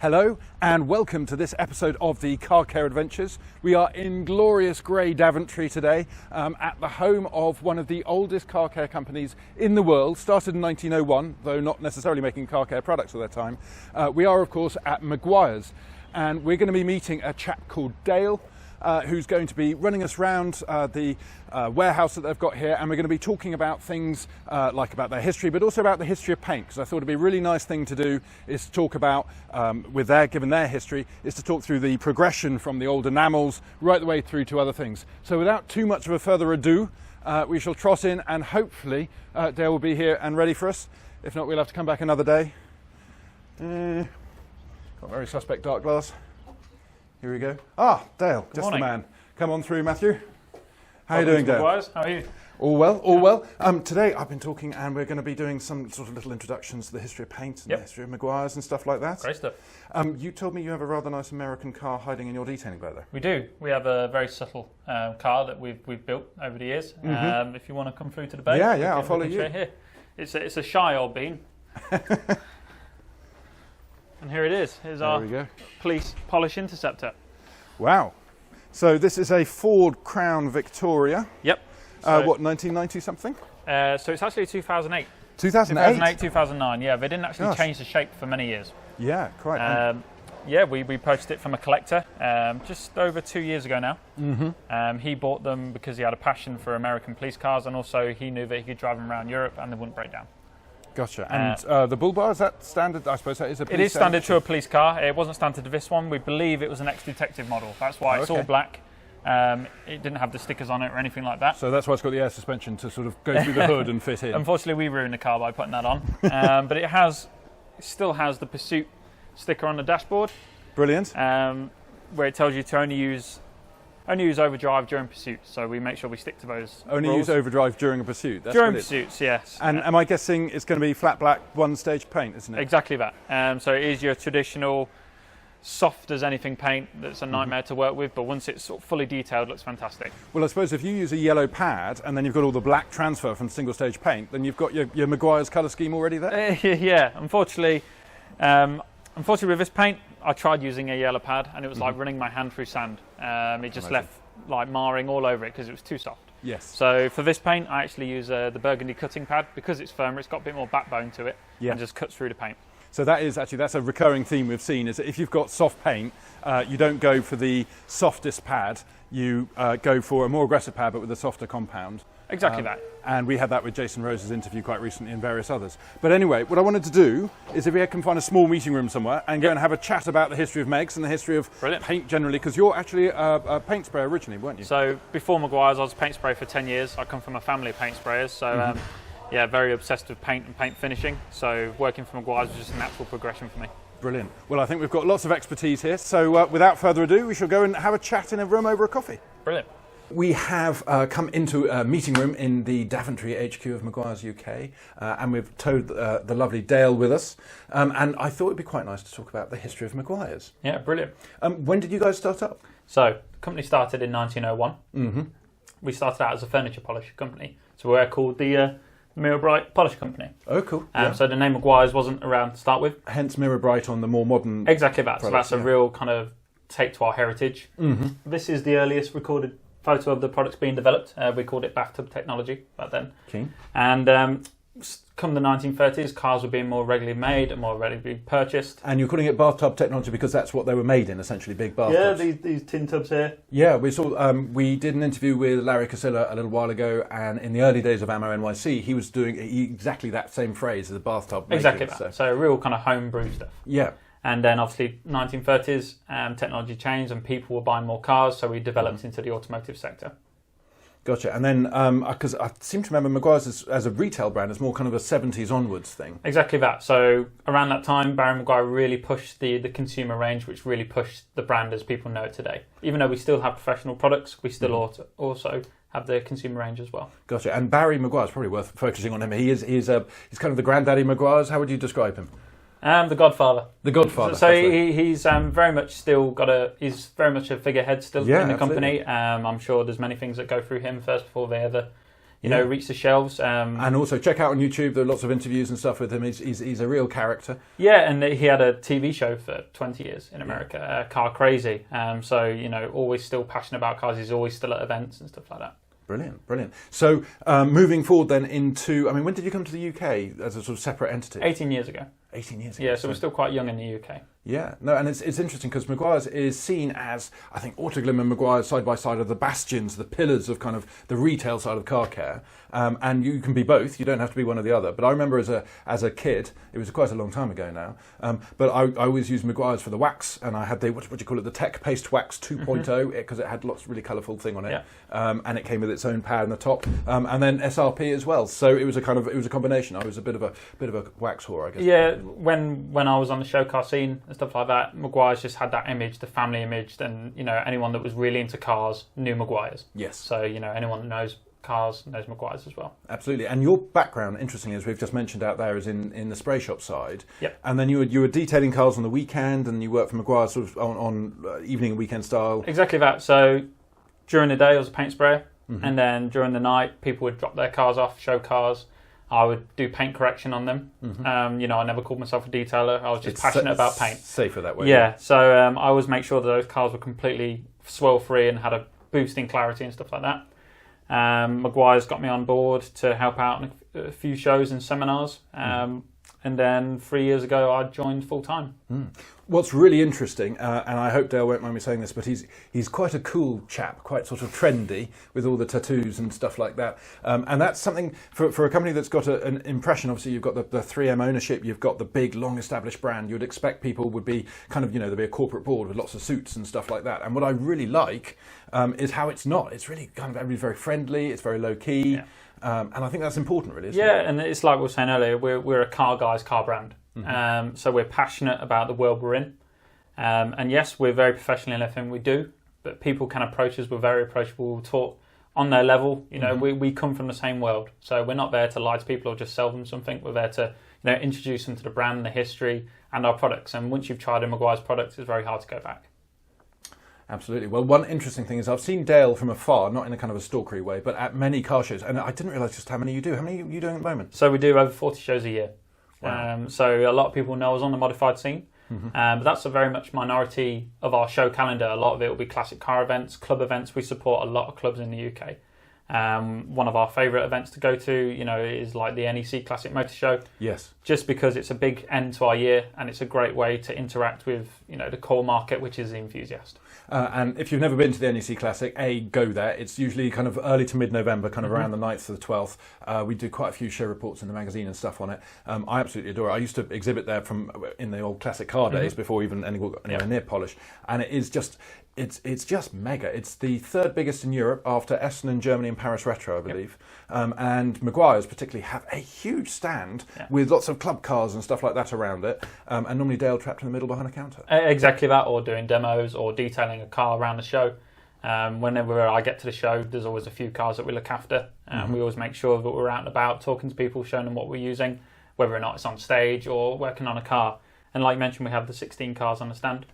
Hello and welcome to this episode of the Car Care Adventures. We are in glorious grey Daventry today at the home of one of the oldest car care companies in the world, started in 1901, though not necessarily making car care products at that time. We are of course at Meguiars, and we're going to be meeting a chap called Dale, who's going to be running us around the warehouse that they've got here, and we're going to be talking about things like about their history, but also about the history of paint, because I thought it'd be a really nice thing to do is to talk about, given their history, is to talk through the progression from the old enamels right the way through to other things. So without too much of a further ado, we shall trot in, and hopefully Dale will be here and ready for us. If not, we'll have to come back another day. Got a very suspect dark glass. Here we go. Ah, Dale, just the man. Come on through, Matthew. How are you doing, Dale? Meguiars. How are you? All well, all well. Today I've been talking, and we're going to be doing some sort of little introductions to the history of paint and the history of Meguiars and stuff like that. Great stuff. You told me you have a rather nice American car hiding in your detailing bay there. We do. We have a very subtle car that we've built over the years. If you want to come through to the bay, yeah, I'll follow you. Here. It's a shy old bean. And here it is. Here's our police polish interceptor. Wow. So this is a Ford Crown Victoria. Yep. So, what, 1990 something? So it's actually 2008. 2008? 2008, 2009, yeah. They didn't actually change the shape for many years. Yeah, quite. Yeah, we purchased it from a collector just over 2 years ago now. He bought them because he had a passion for American police cars, and also he knew that he could drive them around Europe and they wouldn't break down. Gotcha. And the bull bar, is that standard? I suppose that is a police. It is standard to a police car. It wasn't standard to this one. We believe it was an ex-detective model. That's why it's all black. It didn't have the stickers on it or anything like that. So that's why it's got the air suspension to sort of go through the hood and fit in. Unfortunately, we ruined the car by putting that on. But it still has the Pursuit sticker on the dashboard. Brilliant. Where it tells you to only use overdrive during pursuit, so we make sure we stick to those Only rules. use overdrive during a pursuit? That's during brilliant. pursuits, yes. And am I guessing it's going to be flat black one-stage paint, isn't it? Exactly that. So it is your traditional soft as anything paint that's a nightmare to work with, but once it's sort of fully detailed, it looks fantastic. Well, I suppose if you use a yellow pad and then you've got all the black transfer from single-stage paint, then you've got your Meguiar's colour scheme already there? Yeah, unfortunately with this paint, I tried using a yellow pad, and it was like running my hand through sand. It just left like marring all over it because it was too soft. Yes. So for this paint, I actually use the burgundy cutting pad because it's firmer. It's got a bit more backbone to it, and just cuts through the paint. So that's a recurring theme we've seen, is that if you've got soft paint, you don't go for the softest pad. You go for a more aggressive pad, but with a softer compound. Exactly that. And we had that with Jason Rose's interview quite recently and various others. But anyway, what I wanted to do is if we can find a small meeting room somewhere and go and have a chat about the history of Megs and the history of paint generally, because you're actually a paint sprayer originally, weren't you? So before Meguiars, I was a paint sprayer for 10 years. I come from a family of paint sprayers, so yeah, very obsessed with paint and paint finishing. So working for Meguiars was just a natural progression for me. Brilliant. Well, I think we've got lots of expertise here. So without further ado, we shall go and have a chat in a room over a coffee. Brilliant. We have come into a meeting room in the Daventry HQ of Meguiars UK, and we've towed the lovely Dale with us. And I thought it'd be quite nice to talk about the history of Meguiars. Yeah, brilliant. When did you guys start up? So the company started in 1901. We started out as a furniture polish company, so we're called the Mirror Bright Polish Company. Oh, cool. So the name Meguiars wasn't around to start with. Hence Mirror Bright on the more modern. Exactly that. Products, so that's a real kind of take to our heritage. This is the earliest recorded photo of the products being developed. We called it bathtub technology back then. Keen. And come the 1930s, cars were being more regularly made and more regularly purchased. And you're calling it bathtub technology because that's what they were made in, essentially, big bathtubs. Yeah, these tin tubs here. Yeah, we saw. We did an interview with Larry Casilla a little while ago, and in the early days of Ammo NYC, he was doing exactly that same phrase as the bathtub making. Exactly that. So real kind of homebrew stuff. Yeah. And then obviously 1930s, technology changed and people were buying more cars, so we developed into the automotive sector. Gotcha. And then, because I seem to remember Meguiar's as a retail brand is more kind of a 70s onwards thing. Exactly that. So around that time, Barry Meguiar really pushed the consumer range, which really pushed the brand as people know it today. Even though we still have professional products, we still also have the consumer range as well. Gotcha. And Barry Meguiar is probably worth focusing on him. He's kind of the granddaddy Meguiar's. How would you describe him? The Godfather. The Godfather. So he's very much still he's very much a figurehead still in the company. I'm sure there's many things that go through him first before they ever reach the shelves. And also check out on YouTube, there are lots of interviews and stuff with him. He's a real character. Yeah, and he had a TV show for 20 years in America, Car Crazy. So, always still passionate about cars. He's always still at events and stuff like that. Brilliant. So moving forward then into, when did you come to the UK as a sort of separate entity? 18 years ago. 18 years ago. Yeah, so we're still quite young in the UK. Yeah, no, and it's interesting because Meguiars is seen as, I think, Autoglim and Meguiars side by side are the bastions, the pillars of kind of the retail side of car care. And you can be both. You don't have to be one or the other. But I remember as a kid, it was quite a long time ago now. But I always used Meguiars for the wax, and I had the what do you call it, the Tech Paste Wax 2.0 because it had lots of really colourful thing on it, and it came with its own pad on the top, and then SRP as well. So it was a combination. I was a bit of a wax whore, I guess. Yeah, when I was on the show car scene and stuff like that, Meguiars just had that image, the family image, and anyone that was really into cars knew Meguiars. Yes. So anyone that knows cars knows Meguiars as well. Absolutely. And your background, interestingly, as we've just mentioned out there, is in the spray shop side. Yep. And then you were detailing cars on the weekend, and you worked for Meguiars sort of on evening and weekend style. Exactly that. So during the day I was a paint sprayer, and then during the night people would drop their cars off, show cars. I would do paint correction on them. I never called myself a detailer. I was just passionate about paint. Safer that way. Yeah. So I always make sure that those cars were completely swirl free and had a boost in clarity and stuff like that. Meguiars got me on board to help out in a few shows and seminars. And then 3 years ago, I joined full time. What's really interesting, and I hope Dale won't mind me saying this, but he's quite a cool chap, quite sort of trendy with all the tattoos and stuff like that. And that's something for a company that's got an impression. Obviously, you've got the 3M ownership, you've got the big, long-established brand. You would expect people would be kind of, there'd be a corporate board with lots of suits and stuff like that. And what I really like is how it's not. It's really kind of everybody's very friendly. It's very low key. Yeah. And I think that's important, really, isn't it? Yeah, and it's like we were saying earlier, we're a car brand. So we're passionate about the world we're in. And yes, we're very professional in everything we do, but people can approach us. We're very approachable. We'll talk on their level. We come from the same world. So we're not there to lie to people or just sell them something. We're there to introduce them to the brand, the history, and our products. And once you've tried a Meguiars product, it's very hard to go back. Absolutely. Well, one interesting thing is I've seen Dale from afar, not in a kind of a stalkery way, but at many car shows, and I didn't realise just how many you do. How many are you doing at the moment? So we do over 40 shows a year. Wow. So a lot of people know us on the modified scene, but that's a very much minority of our show calendar. A lot of it will be classic car events, club events. We support a lot of clubs in the UK. One of our favourite events to go to, is like the NEC Classic Motor Show. Yes. Just because it's a big end to our year, and it's a great way to interact with, the core market, which is the enthusiast. And if you've never been to the NEC Classic, go there. It's usually kind of early to mid-November, kind of around the 9th to the 12th. We do quite a few show reports in the magazine and stuff on it. I absolutely adore it. I used to exhibit there in the old classic car days before even anywhere near polish. And it is just... It's just mega. It's the third biggest in Europe after Essen in Germany and Paris Retro, I believe. And Meguiars particularly have a huge stand with lots of club cars and stuff like that around it. And normally Dale trapped in the middle behind a counter. Exactly that, or doing demos or detailing a car around the show. Whenever I get to the show, there's always a few cars that we look after. We always make sure that we're out and about, talking to people, showing them what we're using, whether or not it's on stage or working on a car. And like you mentioned, we have the 16 cars on the stand.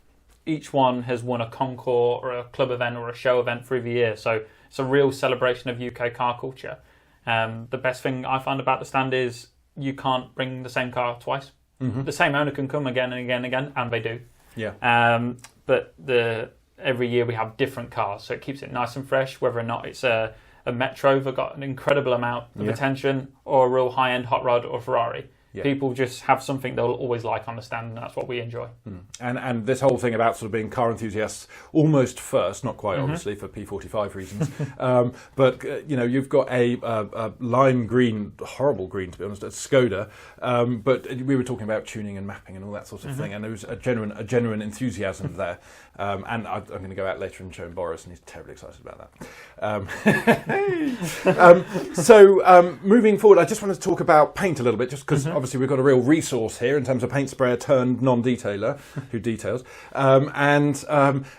Each one has won a concours or a club event or a show event through the year. So it's a real celebration of UK car culture. The best thing I find about the stand is you can't bring the same car twice. The same owner can come again and again and again, and they do. Yeah. But every year we have different cars, so it keeps it nice and fresh, whether or not it's a Metro that got an incredible amount of attention, or a real high-end hot rod or Ferrari. Yeah. People just have something they'll always like on the stand, and that's what we enjoy. And this whole thing about sort of being car enthusiasts almost first, not quite obviously for P45 reasons, but you've got a lime green, horrible green to be honest, a Skoda, but we were talking about tuning and mapping and all that sort of thing, and there was a genuine enthusiasm there. And I'm going to go out later and show him Boris, and he's terribly excited about that. So moving forward, I just wanted to talk about paint a little bit, just because obviously we've got a real resource here in terms of paint sprayer turned non-detailer who details.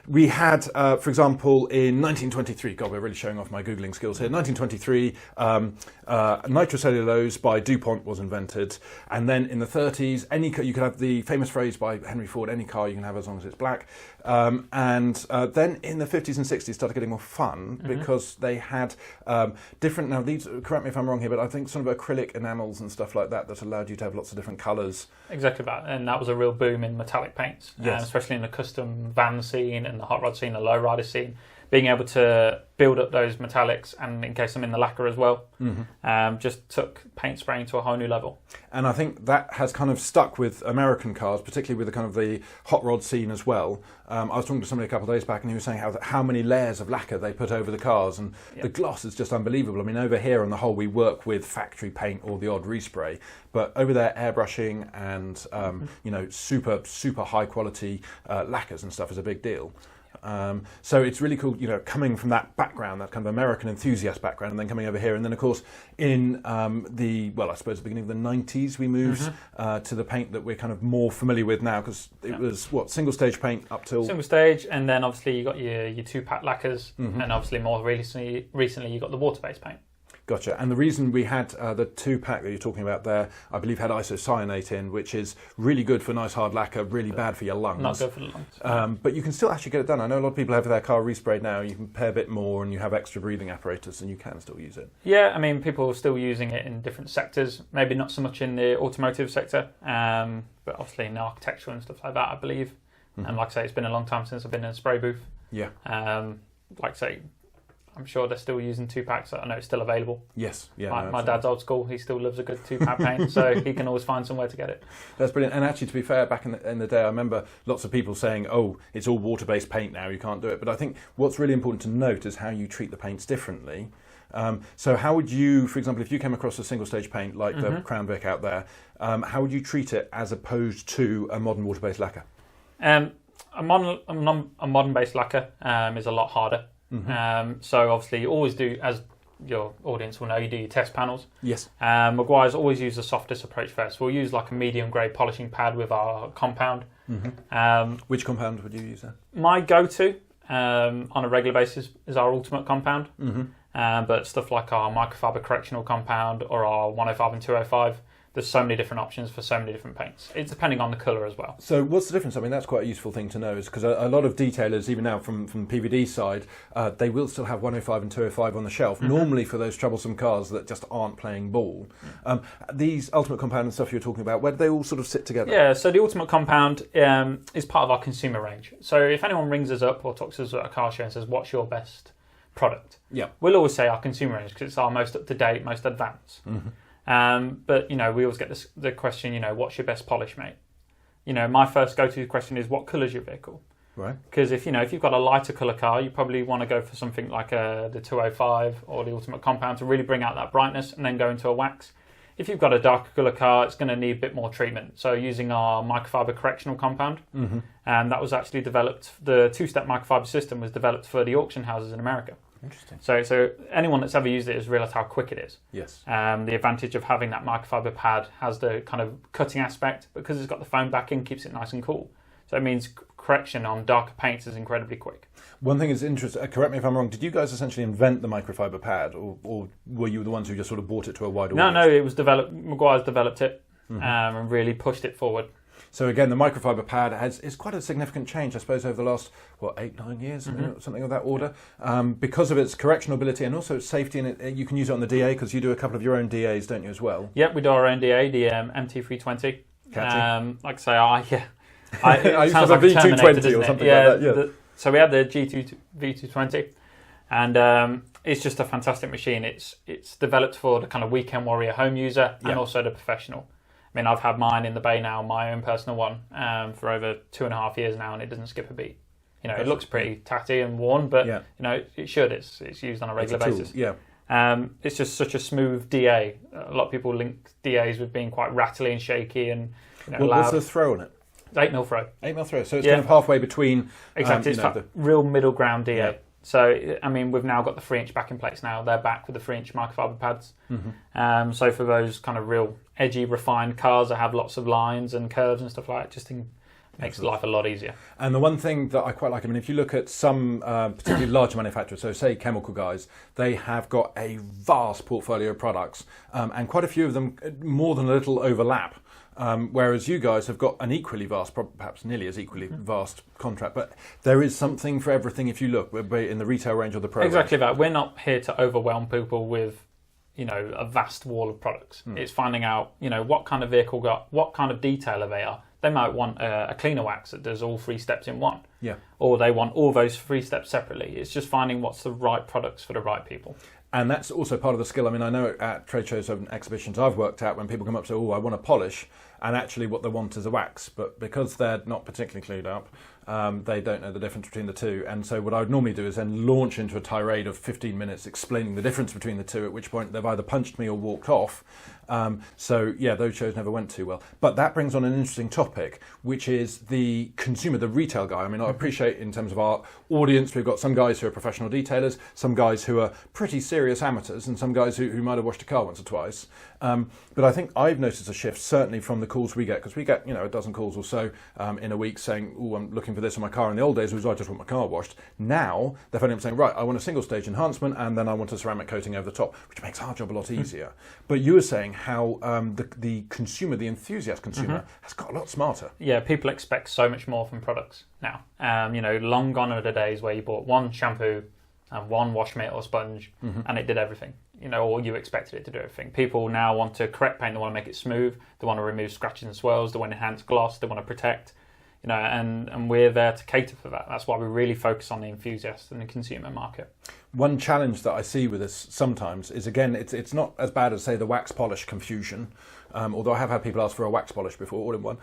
We had, for example, in 1923, God, we're really showing off my Googling skills here, 1923, Nitrocellulose by DuPont was invented, and then in the 30s, you could have the famous phrase by Henry Ford, any car you can have as long as it's black. And then in the 50s and 60s started getting more fun because they had different, now these, correct me if I'm wrong here, but I think sort of acrylic enamels and stuff like that allowed you to have lots of different colours. Exactly that, and that was a real boom in metallic paints, yes. Especially in the custom van scene and the hot rod scene, the lowrider scene. Being able to build up those metallics and encase them in the lacquer as well, just took paint spraying to a whole new level. And I think that has kind of stuck with American cars, particularly with the kind of the hot rod scene as well. I was talking to somebody a couple of days back, and he was saying how many layers of lacquer they put over the cars, and the gloss is just unbelievable. I mean, over here on the whole, we work with factory paint or the odd respray, but over there, airbrushing and super high quality lacquers and stuff is a big deal. So it's really cool, coming from that background, that kind of American enthusiast background, and then coming over here. And then, of course, in the beginning of the 90s, we moved to the paint that we're kind of more familiar with now, because it was, single stage paint up till... Single stage, and then obviously you got your two-pack lacquers, and obviously more recently you got the water-based paint. Gotcha. And the reason we had the two-pack that you're talking about there, I believe had isocyanate in, which is really good for nice hard lacquer, really bad for your lungs. Not good for the lungs. But you can still actually get it done. I know a lot of people have their car resprayed now. You can pay a bit more and you have extra breathing apparatus and you can still use it. Yeah, I mean, people are still using it in different sectors. Maybe not so much in the automotive sector, but obviously in architecture and stuff like that, I believe. And like I say, it's been a long time since I've been in a spray booth. Yeah. Like I say, I'm sure they're still using two-packs. I know it's still available. Yes. Yeah. My dad's old school. He still loves a good two-pack paint, so he can always find somewhere to get it. That's brilliant. And actually, to be fair, back in the day, I remember lots of people saying, "Oh, it's all water-based paint now. You can't do it." But I think what's really important to note is how you treat the paints differently. So how would you, for example, if you came across a single-stage paint like the Crown Vic out there, how would you treat it as opposed to a modern water-based lacquer? A modern-based lacquer is a lot harder. So obviously you always do, as your audience will know, you do your test panels. Yes. Meguiars always use the softest approach first. We'll use like a medium grade polishing pad with our compound. Which compound would you use there? My go-to on a regular basis is our ultimate compound. But stuff like our microfiber correctional compound or our 105 and 205, there's so many different options for so many different paints. It's depending on the colour as well. So what's the difference? I mean, that's quite a useful thing to know, is because a lot of detailers, even now from PVD side, they will still have 105 and 205 on the shelf, normally for those troublesome cars that just aren't playing ball. These Ultimate Compound and stuff you're talking about, where do they all sort of sit together? Yeah, so the Ultimate Compound is part of our consumer range. So if anyone rings us up or talks to us at a car show and says, what's your best product? Yeah. We'll always say our consumer range because it's our most up-to-date, most advanced. But we always get the question, what's your best polish, mate? My first go-to question is, what colour's your vehicle? Right. Because if you've got a lighter colour car, you probably want to go for something like the 205 or the Ultimate Compound to really bring out that brightness, and then go into a wax. If you've got a darker colour car, it's going to need a bit more treatment. So using our microfiber correctional compound, and that was actually developed. The two-step microfiber system was developed for the auction houses in America. Interesting. So anyone that's ever used it has realised how quick it is. Yes. The advantage of having that microfiber pad has the kind of cutting aspect, because it's got the foam backing, keeps it nice and cool. So it means correction on darker paints is incredibly quick. One thing is interesting, correct me if I'm wrong, did you guys essentially invent the microfiber pad, or were you the ones who just sort of brought it to a wider audience? No, it was developed, Meguiars developed it and really pushed it forward. So again, the microfiber pad is quite a significant change, I suppose, over the last 8-9 years, something of that order, because of its correctional ability and also its safety. And you can use it on the DA, because you do a couple of your own DAs, don't you, as well? Yep, we do our own DA, the MT320. Like I say, I used to have a V220 or something like that. Yeah. So we had the V220, and it's just a fantastic machine. It's developed for the kind of weekend warrior home user and also the professional. I mean, I've had mine in the bay now, my own personal one, for over 2.5 years now, and it doesn't skip a beat. It looks pretty tatty and worn, but it should. It's used on a regular basis. Yeah. It's just such a smooth DA. A lot of people link DAs with being quite rattly and shaky and loud. What's the throw on it? 8mm throw. 8mm throw. So it's kind of halfway between. Exactly. It's the real middle ground DA. Yeah. So, I mean, we've now got the 3-inch backing plates now. They're back with the 3-inch microfiber pads. So for those kind of real edgy, refined cars that have lots of lines and curves and stuff like that, just Makes life a lot easier. And the one thing that I quite like, I mean, if you look at some particularly large manufacturers, so say chemical guys, they have got a vast portfolio of products, and quite a few of them more than a little overlap. Whereas you guys have got an equally vast, perhaps nearly as equally vast contract, but there is something for everything if you look, be it in the retail range or the pro range. Exactly that. We're not here to overwhelm people with, a vast wall of products. It's finding out, what kind of vehicle what kind of detailer they are. They might want a cleaner wax that does all 3 steps in one. Yeah. Or they want all those 3 steps separately. It's just finding what's the right products for the right people. And that's also part of the skill. I mean, I know at trade shows and exhibitions I've worked at, when people come up and say, oh, I want a polish, and actually what they want is a wax. But because they're not particularly clued up, they don't know the difference between the two. And so what I would normally do is then launch into a tirade of 15 minutes explaining the difference between the two, at which point they've either punched me or walked off. So, yeah, those shows never went too well. But that brings on an interesting topic, which is the consumer, the retail guy. I mean, I appreciate in terms of our audience, we've got some guys who are professional detailers, some guys who are pretty serious amateurs, and some guys who might have washed a car once or twice. But I think I've noticed a shift, certainly from the calls we get, because we get, a dozen calls or so in a week saying, oh, I'm looking for this in my car. In the old days, it was, I just want my car washed. Now, they're phoning up saying, right, I want a single stage enhancement, and then I want a ceramic coating over the top, which makes our job a lot easier. But you were saying how the consumer, the enthusiast consumer, has got a lot smarter. Yeah, people expect so much more from products now. Long gone are the days where you bought one shampoo and one wash mitt or sponge, and it did everything. Or you expected it to do everything. People now want to correct paint. They want to make it smooth. They want to remove scratches and swirls. They want to enhance gloss. They want to protect. And we're there to cater for that. That's why we really focus on the enthusiast and the consumer market. One challenge that I see with this sometimes is, again, it's not as bad as, say, the wax polish confusion, although I have had people ask for a wax polish before, all in one,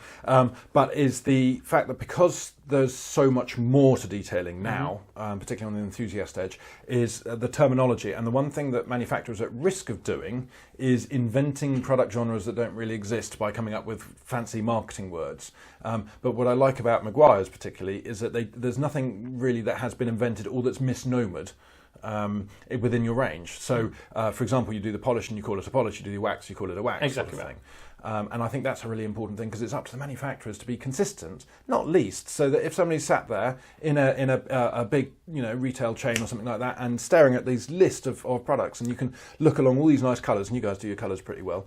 but is the fact that because there's so much more to detailing now, particularly on the enthusiast edge, is the terminology. And the one thing that manufacturers are at risk of doing is inventing product genres that don't really exist by coming up with fancy marketing words. But what I like about Meguiars particularly is that there's nothing really that has been invented or that's misnomered within your range. So, for example, you do the polish and you call it a polish, you do the wax, you call it a wax. Exactly sort of thing. And I think that's a really important thing, because it's up to the manufacturers to be consistent, not least, so that if somebody's sat there in a big retail chain or something like that and staring at these list of products, and you can look along all these nice colours, and you guys do your colours pretty well,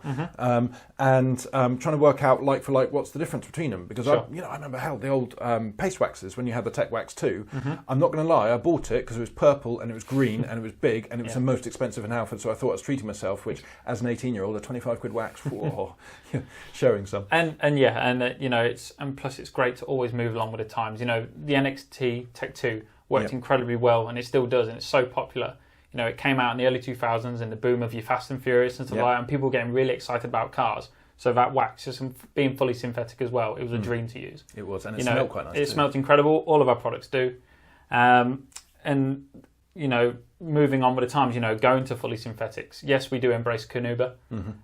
and trying to work out like for like what's the difference between them, because I remember the old paste waxes when you had the Tech Wax 2. I'm not going to lie, I bought it because it was purple and it was green and it was big and it was the most expensive in Halford, so I thought I was treating myself, which as an 18-year-old, a 25 quid wax, whoa, showing some. And plus it's great to always move along with the times. The NXT Tech 2 worked incredibly well, and it still does, and it's so popular. It came out in the early 2000s in the boom of your Fast and Furious and stuff like that, and people were getting really excited about cars. So that wax, just being fully synthetic as well, it was a dream to use. It was, and it smelled quite nice. It smelled incredible. All of our products do. Moving on with the times, going to fully synthetics. Yes, we do embrace Canuba,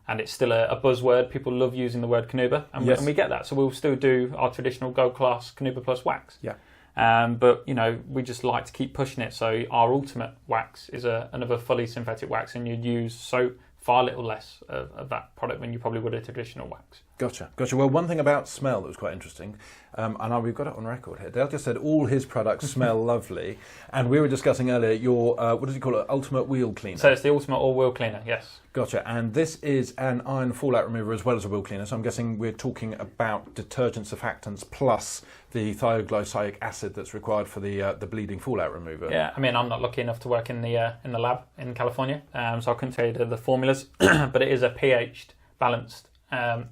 and it's still a buzzword. People love using the word Canuba, and we get that. So we'll still do our traditional Gold Class Canuba Plus wax. Yeah. But we just like to keep pushing it. So our ultimate wax is another fully synthetic wax, and you'd use so far little less of that product than you probably would a traditional wax. Gotcha. Well, one thing about smell that was quite interesting, and we've got it on record here. Dale just said all his products smell lovely, and we were discussing earlier your, what does he call it, ultimate wheel cleaner? So it's the ultimate all-wheel cleaner, yes. Gotcha, and this is an iron fallout remover as well as a wheel cleaner, so I'm guessing we're talking about detergent surfactants plus the thioglycolic acid that's required for the bleeding fallout remover. Yeah, I mean, I'm not lucky enough to work in the lab in California, so I couldn't tell you the formulas, but it is a pH'd, balanced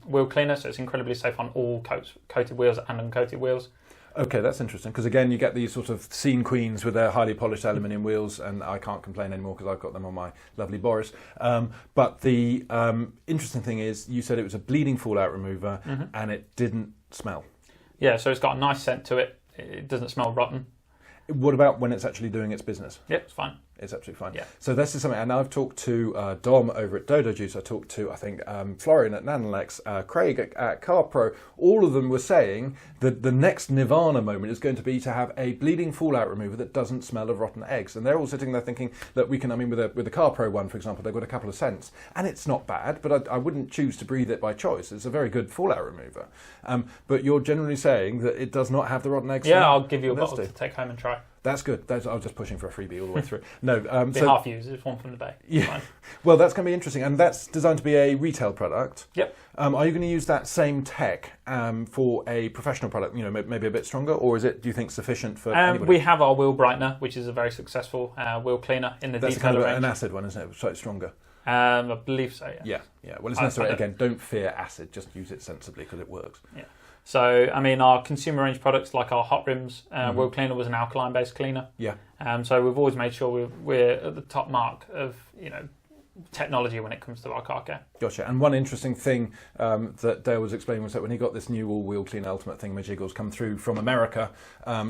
wheel cleaner, so it's incredibly safe on all coated wheels and uncoated wheels. Okay, that's interesting, because again, you get these sort of scene queens with their highly polished aluminium wheels, and I can't complain anymore because I've got them on my lovely Boris. But the interesting thing is, you said it was a bleeding fallout remover, and it didn't smell. Yeah, so it's got a nice scent to it. It doesn't smell rotten. What about when it's actually doing its business? Yep, it's fine. It's absolutely fine. Yeah. So this is something, and I've talked to Dom over at Dodo Juice. I talked to, I think, Florian at Nanolex, Craig at CarPro. All of them were saying that the next nirvana moment is going to be to have a bleeding fallout remover that doesn't smell of rotten eggs. And they're all sitting there thinking that we can, I mean, with the CarPro one, for example, they've got a couple of cents. And it's not bad, but I wouldn't choose to breathe it by choice. It's a very good fallout remover. But you're generally saying that it does not have the rotten eggs. Yeah, I'll give you a bottle to take home and try. That's good. I was just pushing for a freebie all the way through. No, so half used. It's one from the day. Yeah. Well, that's going to be interesting, and that's designed to be a retail product. Yep. Are you going to use that same tech for a professional product? You know, maybe a bit stronger, or is it? Do you think sufficient for anybody? We have our wheel brightener, which is a very successful wheel cleaner in the that's detailer kind of range. an acid one, isn't it? Slightly stronger. I believe so. Yeah. Yeah. Well, it's necessary. Again, don't fear acid. Just use it sensibly because it works. Yeah. So, I mean, our consumer range products, like our hot rims wheel cleaner, was an alkaline-based cleaner. Yeah. So we've always made sure we're at the top mark of, technology when it comes to our car care. Gotcha. And one interesting thing that Dale was explaining was that when he got this new all-wheel clean ultimate thing, Meguiars come through from America,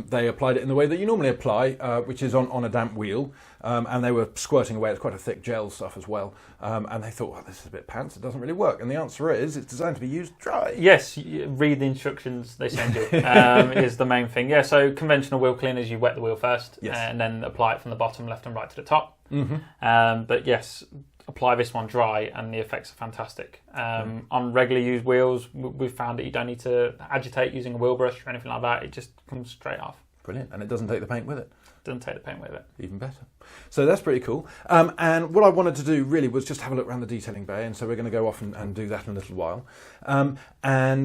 they applied it in the way that you normally apply, which is on a damp wheel, and they were squirting away. It's quite a thick gel stuff as well, and they thought, well, this is a bit pants. It doesn't really work. And the answer is, it's designed to be used dry. Yes, read the instructions they send you is the main thing. Yeah. So conventional wheel cleaners, you wet the wheel first, and then apply it from the bottom left and right to the top. Mm-hmm. But yes, apply this one dry and the effects are fantastic. On regularly used wheels, we've found that you don't need to agitate using a wheel brush or anything like that. It just comes straight off. Brilliant. And it doesn't take the paint with it. Doesn't take the paint with it. Even better. So that's pretty cool. And what I wanted to do really was just have a look around the detailing bay, and so we're going to go off and do that in a little while. And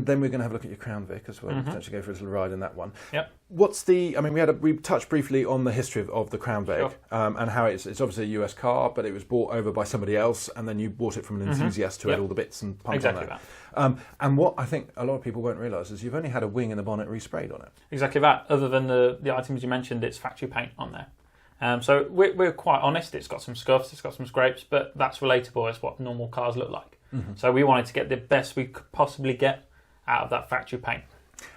then we're going to have a look at your Crown Vic as well, potentially go for a little ride in that one. Yep. We touched briefly on the history of the Crown Vic, and how it's obviously a US car, but it was bought over by somebody else, and then you bought it from an enthusiast who had all the bits and pumps on it. And what I think a lot of people won't realise is you've only had a wing and the bonnet resprayed on it. Exactly that. Other than the items you mentioned, it's factory paint on there. So we're quite honest. It's got some scuffs, it's got some scrapes, but that's relatable. It's what normal cars look like. So we wanted to get the best we could possibly get out of that factory paint.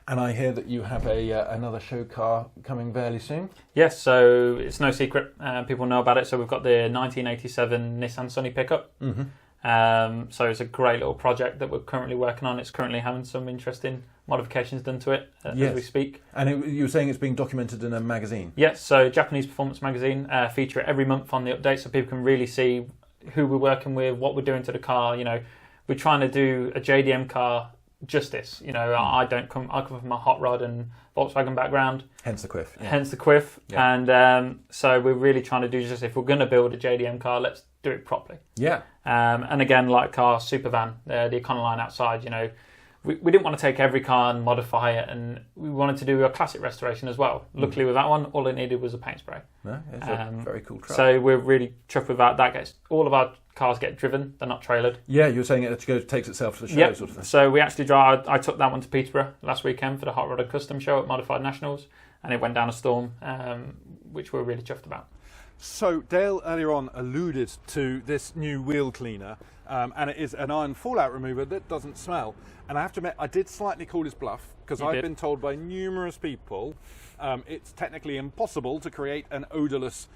And I hear that you have another show car coming fairly soon. Yes, so it's no secret. People know about it. So we've got the 1987 Nissan Sunny pickup. So it's a great little project that we're currently working on. It's currently having some interesting modifications done to it as we speak. And you were saying it's being documented in a magazine? Yes, so Japanese Performance Magazine feature it every month on the update so people can really see who we're working with, what we're doing to the car. We're trying to do a JDM car justice. I come from a hot rod and Volkswagen background. Hence the quiff. Yeah. Hence the quiff. Yeah. And so we're really trying to do just, if we're going to build a JDM car, let's do it properly. Yeah. And again, like our super van, the Econoline outside, we didn't want to take every car and modify it, and we wanted to do a classic restoration as well. Luckily with that one, all it needed was a paint spray. No, it's a very cool truck. So we're really chuffed with that. All of our cars get driven, they're not trailered. Yeah, you were saying it takes itself to the show sort of thing. So we actually I took that one to Peterborough last weekend for the Hot Rod Custom Show at Modified Nationals, and it went down a storm, which we're really chuffed about. So Dale earlier on alluded to this new wheel cleaner, and it is an iron fallout remover that doesn't smell. And I have to admit, I did slightly call his bluff, because I've been told by numerous people it's technically impossible to create an odourless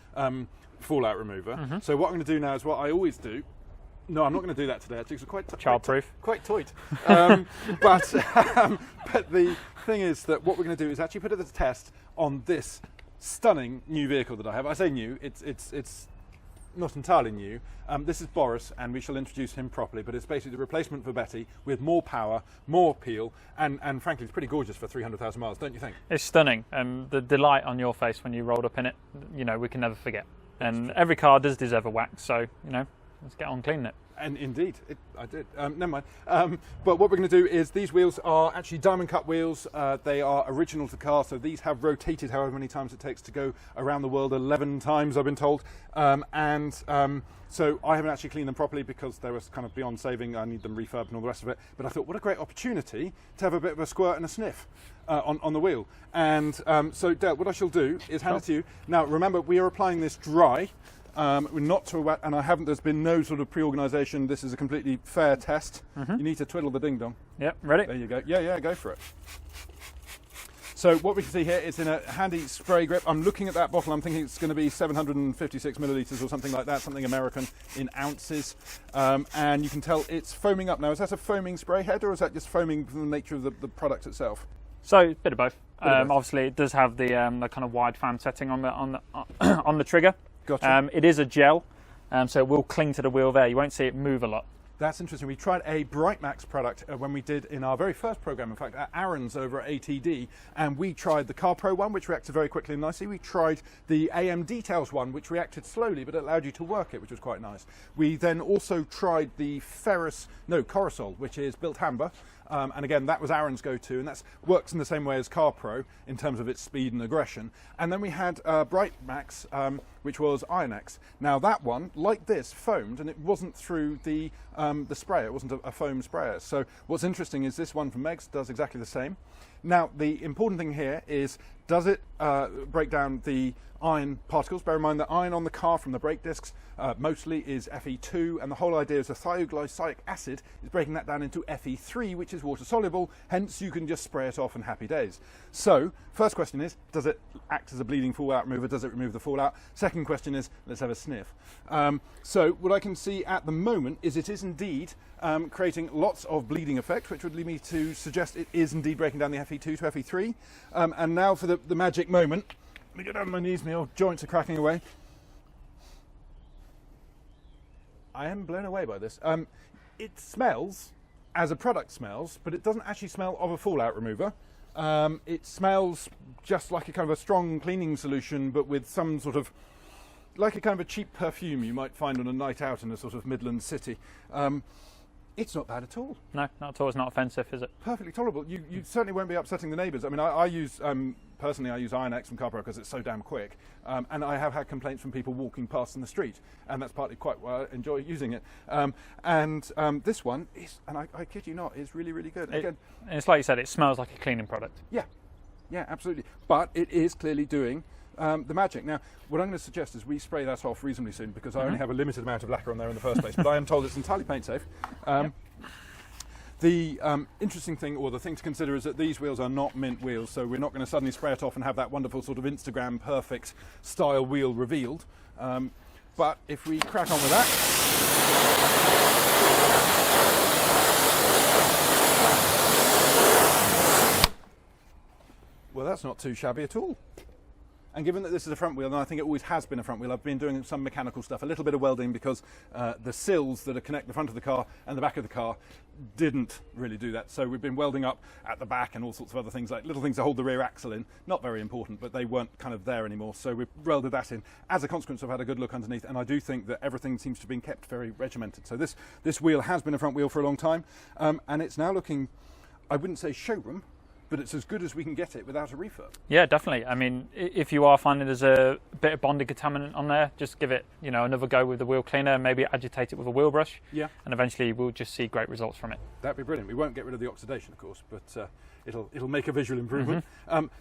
fallout remover. So what I'm going to do now is what I always do. No, I'm not going to do that today, actually. It's quite childproof, quite tight. But the thing is that what we're going to do is actually put it to the test on this stunning new vehicle that I have. I say new, it's not entirely new. This is Boris, and we shall introduce him properly, but it's basically the replacement for Betty with more power, more appeal, and frankly, it's pretty gorgeous for 300,000 miles, don't you think? It's stunning, and the delight on your face when you rolled up in it, we can never forget. And every car does deserve a wax, so, let's get on cleaning it. And indeed, I did. Never mind. But what we're going to do is these wheels are actually diamond cut wheels. They are original to the car, so these have rotated however many times it takes to go around the world, 11 times I've been told. So I haven't actually cleaned them properly because they were kind of beyond saving. I need them refurbed and all the rest of it. But I thought, what a great opportunity to have a bit of a squirt and a sniff on the wheel. And so Dale, what I shall do is hand it to you. Now remember, we are applying this dry. We're not too wet, and there's been no sort of pre-organisation. This is a completely fair test. You need to twiddle the ding-dong. Yep, ready? There you go. Yeah, go for it. So what we can see here is in a handy spray grip. I'm looking at that bottle. I'm thinking it's going to be 756 millilitres or something like that, something American in ounces. And you can tell it's foaming up now. Is that a foaming spray head, or is that just foaming from the nature of the product itself? So a bit of both. Obviously, it does have the kind of wide fan setting on the trigger. Gotcha. It is a gel, so it will cling to the wheel there. You won't see it move a lot. That's interesting. We tried a Brightmax product when we did in our very first program, in fact, at Aaron's over at ATD, and we tried the Car Pro one, which reacted very quickly and nicely. We tried the AM Details one, which reacted slowly, but allowed you to work it, which was quite nice. We then also tried the Corosol, which is built amber. And again, that was Aaron's go-to, and that works in the same way as Car Pro in terms of its speed and aggression. And then we had Brightmax, which was Iron-X. Now that one, like this, foamed, and it wasn't through the sprayer. It wasn't a foam sprayer. So what's interesting is this one from Megs does exactly the same. Now the important thing here is, does it break down the iron particles? Bear in mind that iron on the car from the brake discs mostly is Fe2, and the whole idea is the thioglycolic acid is breaking that down into Fe3, which is water soluble, hence you can just spray it off and happy days. So first question is, does it act as a bleeding fallout remover? Does it remove the fallout? Second question is, let's have a sniff. So what I can see at the moment is it is indeed creating lots of bleeding effect, which would lead me to suggest it is indeed breaking down the Fe2 to Fe3. And now for the magic moment. Let me get down on my knees, my old joints are cracking away. I am blown away by this. It smells as a product smells, but it doesn't actually smell of a fallout remover. It smells just like a kind of a strong cleaning solution, but with some sort of, like a kind of a cheap perfume you might find on a night out in a sort of Midland city. It's not bad at all. No, not at all. It's not offensive, is it? Perfectly tolerable. You certainly won't be upsetting the neighbours. I mean, I use, personally, I use Iron-X from Car Pro because it's so damn quick. And I have had complaints from people walking past in the street. And that's partly quite why I enjoy using it. This one is, and I kid you not, is really, really good. Again, it's like you said, it smells like a cleaning product. Yeah, absolutely. But it is clearly doing the magic. Now, what I'm going to suggest is we spray that off reasonably soon, because I only have a limited amount of lacquer on there in the first place, but I am told it's entirely paint safe. The interesting thing, or the thing to consider, is that these wheels are not mint wheels, so we're not going to suddenly spray it off and have that wonderful sort of Instagram perfect style wheel revealed. But if we crack on with that, well, that's not too shabby at all. And given that this is a front wheel, and I think it always has been a front wheel, I've been doing some mechanical stuff, a little bit of welding, because the sills that connect the front of the car and the back of the car didn't really do that. So we've been welding up at the back and all sorts of other things, like little things to hold the rear axle in. Not very important, but they weren't kind of there anymore. So we've welded that in. As a consequence, I've had a good look underneath, and I do think that everything seems to have been kept very regimented. So this wheel has been a front wheel for a long time, and it's now looking, I wouldn't say showroom, but it's as good as we can get it without a refurb. Yeah, definitely. I mean, if you are finding there's a bit of bonded contaminant on there, just give it, another go with the wheel cleaner, and maybe agitate it with a wheel brush. Yeah. And eventually we'll just see great results from it. That'd be brilliant. We won't get rid of the oxidation, of course, but it'll make a visual improvement.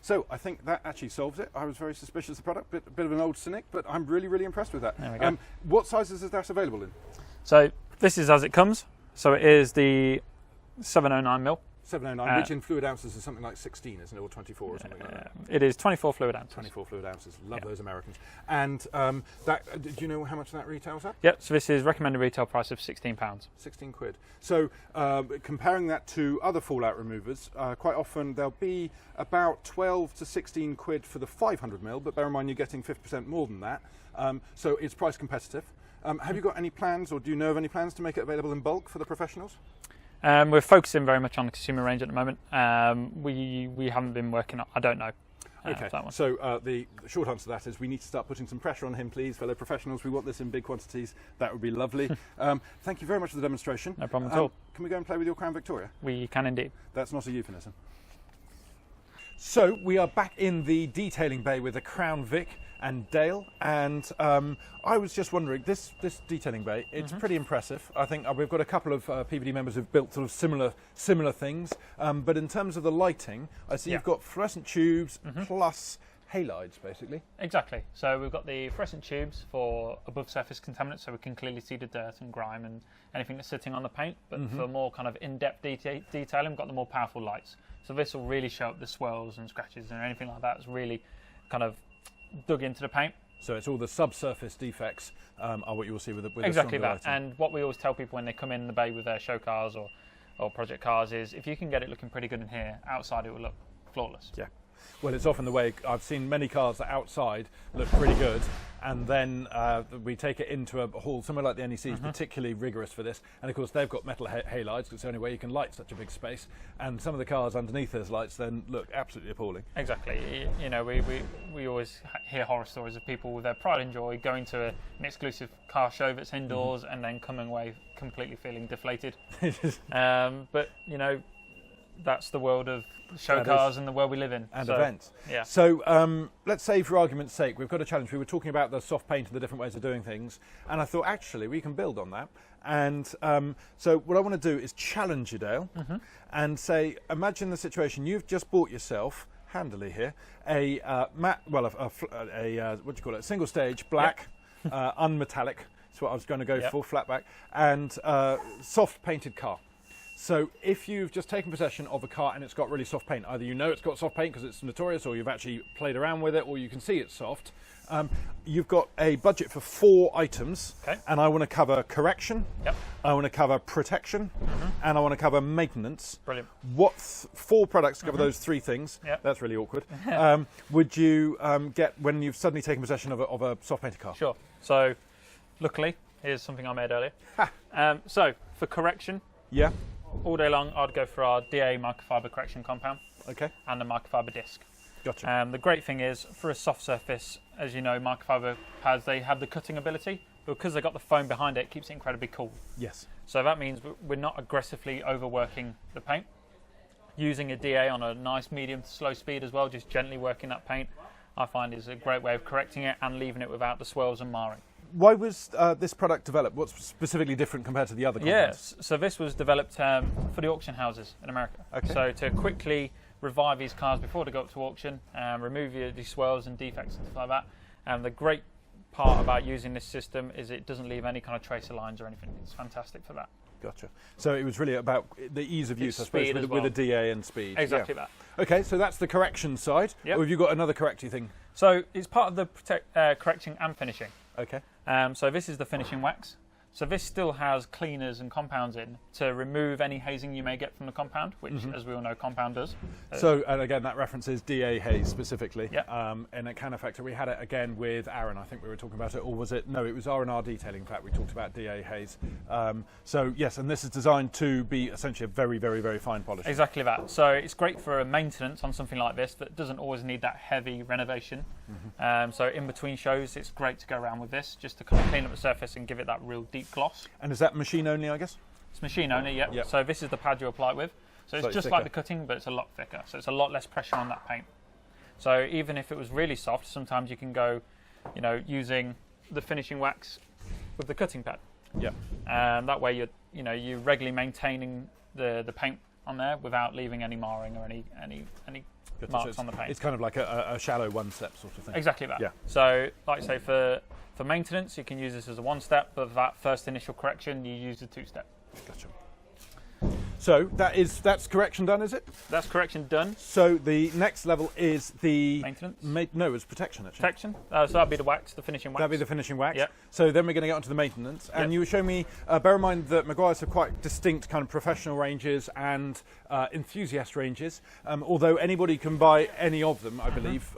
So I think that actually solves it. I was very suspicious of the product, bit of an old cynic, but I'm really, really impressed with that. There we go. What sizes is that available in? So this is as it comes. So it is the 709mm. 709, which in fluid ounces is something like 16, isn't it, or 24 or something like that? It is 24 fluid ounces. 24 fluid ounces. Love those Americans. And do you know how much that retails at? Yep, so this is recommended retail price of £16. 16 quid. So comparing that to other fallout removers, quite often they'll be about 12 to 16 quid for the 500mm, but bear in mind you're getting 50% more than that. So it's price competitive. Have you got any plans, or do you know of any plans to make it available in bulk for the professionals? We're focusing very much on the consumer range at the moment. We haven't been working on, I don't know. Okay, that one. So the short answer to that is we need to start putting some pressure on him, please, fellow professionals. We want this in big quantities. That would be lovely. Thank you very much for the demonstration. No problem at all. Can we go and play with your Crown Victoria? We can indeed. That's not a euphemism. So we are back in the detailing bay with the Crown Vic and Dale, and I was just wondering, this detailing bay, it's pretty impressive. I think we've got a couple of PVD members who've built sort of similar things, but in terms of the lighting, I see you've got fluorescent tubes plus halides, basically. Exactly. So we've got the fluorescent tubes for above surface contaminants, so we can clearly see the dirt and grime and anything that's sitting on the paint. But for more kind of in-depth detailing, we've got the more powerful lights. So this will really show up the swirls and scratches and anything like that. It's really kind of dug into the paint. So it's all the subsurface defects are what you will see with the exactly stronger that. lighting. And what we always tell people when they come in the bay with their show cars or project cars is, if you can get it looking pretty good in here, outside it will look flawless. Yeah. Well, it's often the way. I've seen many cars that outside look pretty good, and then we take it into a hall, somewhere like the NEC is particularly rigorous for this, and of course they've got metal halides, because it's the only way you can light such a big space, and some of the cars underneath those lights then look absolutely appalling. Exactly. You know, we always hear horror stories of people with their pride and joy going to an exclusive car show that's indoors and then coming away completely feeling deflated. But, you know, that's the world of show cars and the world we live in. And events. Yeah. So let's say, for argument's sake, we've got a challenge. We were talking about the soft paint and the different ways of doing things, and I thought, actually, we can build on that. And so what I want to do is challenge you, Dale, and say, imagine the situation. You've just bought yourself, handily here, a what do you call it, single stage, black, unmetallic, that's what I was going to go for, flat back, and soft painted car. So if you've just taken possession of a car and it's got really soft paint, either you know it's got soft paint because it's notorious, or you've actually played around with it, or you can see it's soft, you've got a budget for 4 items, and I want to cover correction, I want to cover protection, and I want to cover maintenance. Brilliant. What 4 products to cover those 3 things, that's really awkward, would you get when you've suddenly taken possession of a soft painted car? Sure. So luckily, here's something I made earlier. So for correction, all day long, I'd go for our DA microfiber correction compound and the microfiber disc. Gotcha. The great thing is, for a soft surface, as you know, microfiber pads, they have the cutting ability, but because they've got the foam behind it, it keeps it incredibly cool. Yes. So that means we're not aggressively overworking the paint. Using a DA on a nice medium to slow speed as well, just gently working that paint, I find is a great way of correcting it and leaving it without the swirls and marring. Why was this product developed? What's specifically different compared to the other compounds? Yes, so this was developed for the auction houses in America. So to quickly revive these cars before they go up to auction, remove the swirls and defects and stuff like that. And the great part about using this system is it doesn't leave any kind of tracer lines or anything. It's fantastic for that. Gotcha. So it was really about the ease of use, I suppose, with a DA and speed. Exactly that. Okay, so that's the correction side. Or have you got another correcting thing? So it's part of the correcting and finishing. Okay. So this is the finishing wax. So this still has cleaners and compounds in to remove any hazing you may get from the compound, which, as we all know, compound does. So, and again, that references DA haze specifically. In a can effector, we had it again with Aaron. I think we were talking about it, or was it? No, it was R&R detailing. In fact, we talked about DA haze. So yes, and this is designed to be essentially a very, very, very fine polish. Exactly that. So it's great for a maintenance on something like this that doesn't always need that heavy renovation. So in between shows, it's great to go around with this just to kind of clean up the surface and give it that real deep gloss. And is that machine only, I guess? It's machine only, yep. So this is the pad you apply it with. So it's just like the cutting, but it's a lot thicker. So it's a lot less pressure on that paint. So even if it was really soft, sometimes you can go, you know, using the finishing wax with the cutting pad. And that way you're regularly maintaining the paint on there without leaving any marring or any marks on the paint. It's kind of like a shallow one-step sort of thing. Exactly that. So, like I say, for maintenance, you can use this as a one-step, but for that first initial correction, you use the two-step. Gotcha. So that's correction done, is it? That's correction done. So the next level is the maintenance. No, it's protection actually. Protection. So that'd be the wax, the finishing wax. That'd be the finishing wax. Yep. So then we're going to get onto the maintenance, and you were showing me. Bear in mind that Meguiars have quite distinct kind of professional ranges and enthusiast ranges. Although anybody can buy any of them, I believe.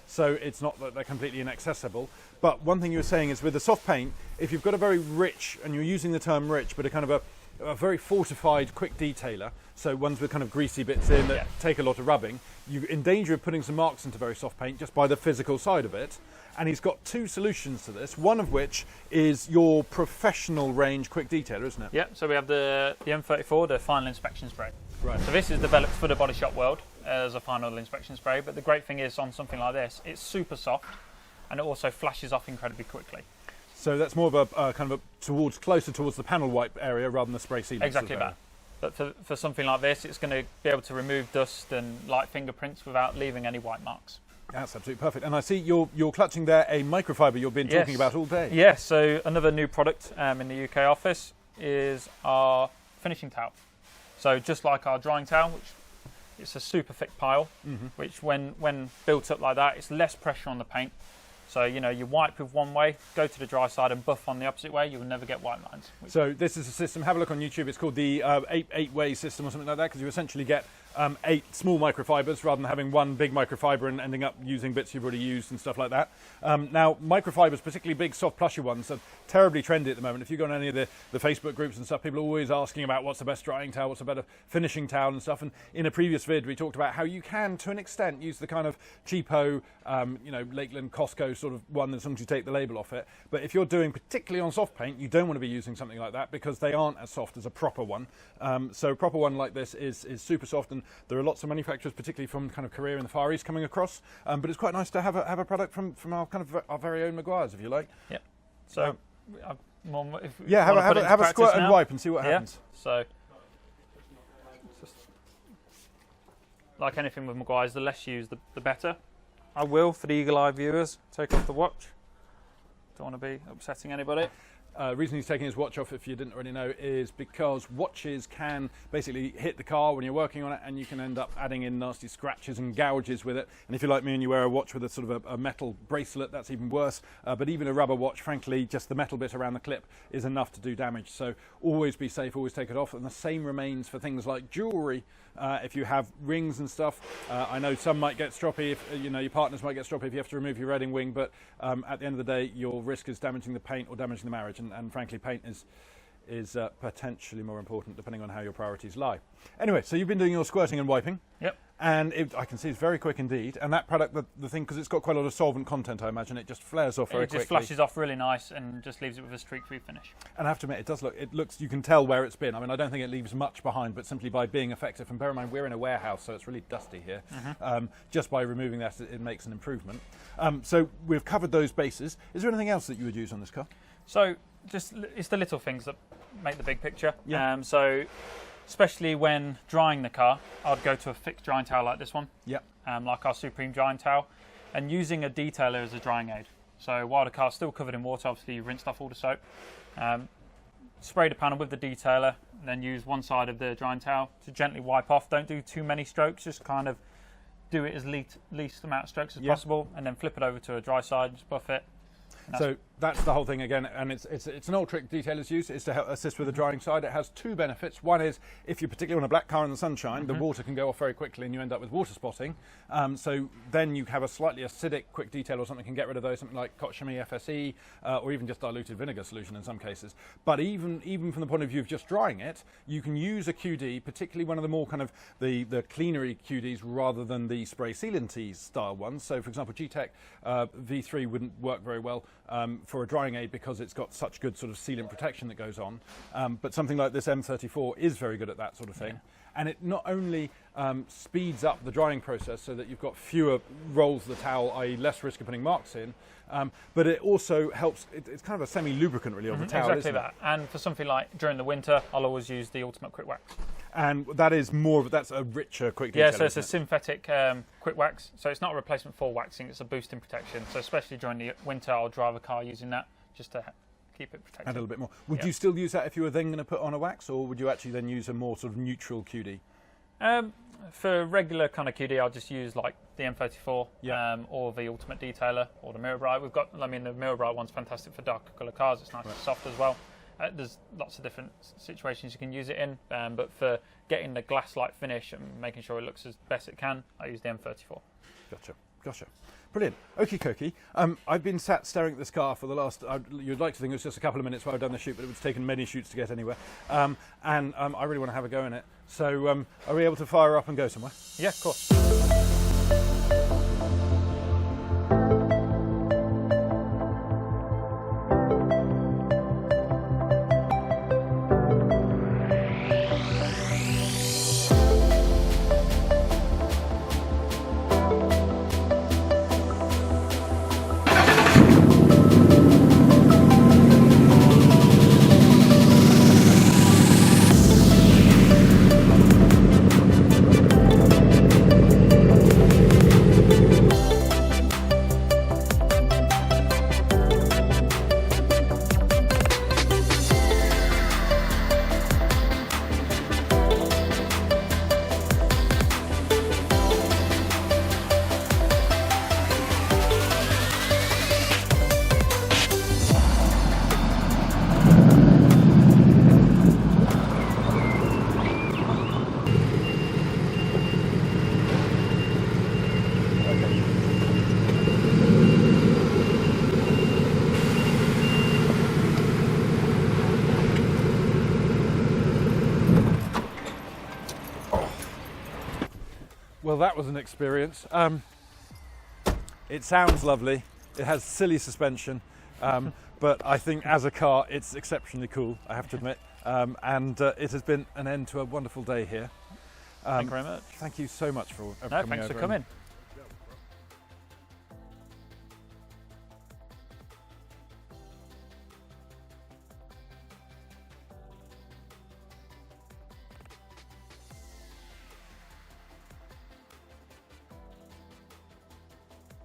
So it's not that they're completely inaccessible. But one thing you were saying is with the soft paint, if you've got a very rich, and you're using the term rich, but a kind of a very fortified quick detailer, so ones with kind of greasy bits in that take a lot of rubbing, you're in danger of putting some marks into very soft paint just by the physical side of it. And he's got 2 solutions to this, one of which is your professional range quick detailer, isn't it? Yep, so we have the M34, the final inspection spray. Right. So this is developed for the body shop world as a final inspection spray, but the great thing is on something like this, it's super soft and it also flashes off incredibly quickly. So that's more of a kind of closer towards the panel wipe area rather than the spray sealant. Exactly that. But for something like this, it's going to be able to remove dust and light fingerprints without leaving any white marks. That's absolutely perfect. And I see you're clutching there a microfiber you've been talking about all day. Yeah, so another new product in the UK office is our finishing towel. So just like our drying towel, which it's a super thick pile, which when built up like that, it's less pressure on the paint. So, you wipe with one way, go to the dry side and buff on the opposite way, you will never get white lines. So this is a system, have a look on YouTube, it's called the eight-way system or something like that, because you essentially get 8 small microfibers rather than having one big microfiber and ending up using bits you've already used and stuff like that. Now, microfibers, particularly big, soft, plushy ones, are terribly trendy at the moment. If you go on any of the Facebook groups and stuff, people are always asking about what's the best drying towel, what's the better finishing towel and stuff. And in a previous vid, we talked about how you can, to an extent, use the kind of cheapo, Lakeland, Costco sort of one as long as you take the label off it. But if you're doing particularly on soft paint, you don't want to be using something like that because they aren't as soft as a proper one. So a proper one like this is super soft, and there are lots of manufacturers, particularly from kind of Korea and the Far East, coming across. But it's quite nice to have a product from our kind of our very own Meguiars, if you like. Yeah. So have a squirt and wipe and see what happens. So like anything with Meguiars, the less used, the better. I will, for the eagle-eye viewers, take off the watch. Don't want to be upsetting anybody. Reason he's taking his watch off, if you didn't already know, is because watches can basically hit the car when you're working on it, and you can end up adding in nasty scratches and gouges with it. And if you're like me and you wear a watch with a sort of a metal bracelet, that's even worse. But even a rubber watch, frankly, just the metal bit around the clip is enough to do damage. So always be safe, always take it off. And the same remains for things like jewellery. If you have rings and stuff, I know some might get stroppy, if your partners might get stroppy if you have to remove your wedding ring, but at the end of the day, your risk is damaging the paint or damaging the marriage, and frankly, paint is potentially more important depending on how your priorities lie. Anyway, so you've been doing your squirting and wiping. Yep. And I can see it's very quick indeed. And that product, the thing, because it's got quite a lot of solvent content, I imagine, it just flares off very quickly. It just flashes off really nice and just leaves it with a streak-free finish. And I have to admit, it looks, you can tell where it's been. I mean, I don't think it leaves much behind, but simply by being effective. And bear in mind, we're in a warehouse, so it's really dusty here. Just by removing that, it makes an improvement. So we've covered those bases. Is there anything else that you would use on this car? So it's the little things that make the big picture. Yeah. So especially when drying the car, I'd go to a fixed drying towel like this one. Yeah. Like our Supreme drying towel, and using a detailer as a drying aid. So while the car's still covered in water, obviously you've rinsed off all the soap. Spray the panel with the detailer, then use one side of the drying towel to gently wipe off. Don't do too many strokes, just kind of do it as least amount of strokes as possible, and then flip it over to a dry side, just buff it. So that's the whole thing again, and it's an old trick detailers use, is to help assist with the drying side. It has 2 benefits. One is, if you're particularly on a black car in the sunshine, the water can go off very quickly and you end up with water spotting. So then you have a slightly acidic quick detail or something can get rid of those, something like Cotchemy FSE, or even just diluted vinegar solution in some cases. But even from the point of view of just drying it, you can use a QD, particularly one of the more kind of the cleanery QDs rather than the spray sealant style ones. So for example, G-Tech V3 wouldn't work very well for a drying aid because it's got such good sort of sealant protection that goes on. But something like this M34 is very good at that sort of thing. And it not only speeds up the drying process so that you've got fewer rolls of the towel, i.e. less risk of putting marks in, but it also helps, it's kind of a semi-lubricant really on the towel, exactly that. And for something like during the winter, I'll always use the Ultimate Quick Wax. And that is that's a richer quick detail. Yeah, so it's a synthetic quick wax. So it's not a replacement for waxing, it's a boost in protection. So especially during the winter, I'll drive a car using that just to keep it protected. Add a little bit more. Would you still use that if you were then going to put on a wax, or would you actually then use a more sort of neutral QD? For regular kind of QD, I'll just use like the M34 or the Ultimate Detailer or the Mirror Bright. The Mirror Bright one's fantastic for darker colour cars. It's nice and soft as well. There's lots of different situations you can use it in, but for getting the glass-like finish and making sure it looks as best it can, I use the M34. Gotcha. Brilliant. Okie dokie. I've been sat staring at this car for the last, you'd like to think it was just a couple of minutes while I've done the shoot, but it was taken many shoots to get anywhere. And I really want to have a go in it. So are we able to fire up and go somewhere? Yeah, of course. Well, that was an experience. It sounds lovely. It has silly suspension, but I think as a car, it's exceptionally cool, I have to admit. And it has been an end to a wonderful day here. Thank you very much. Thank you so much for coming over. Thanks for coming.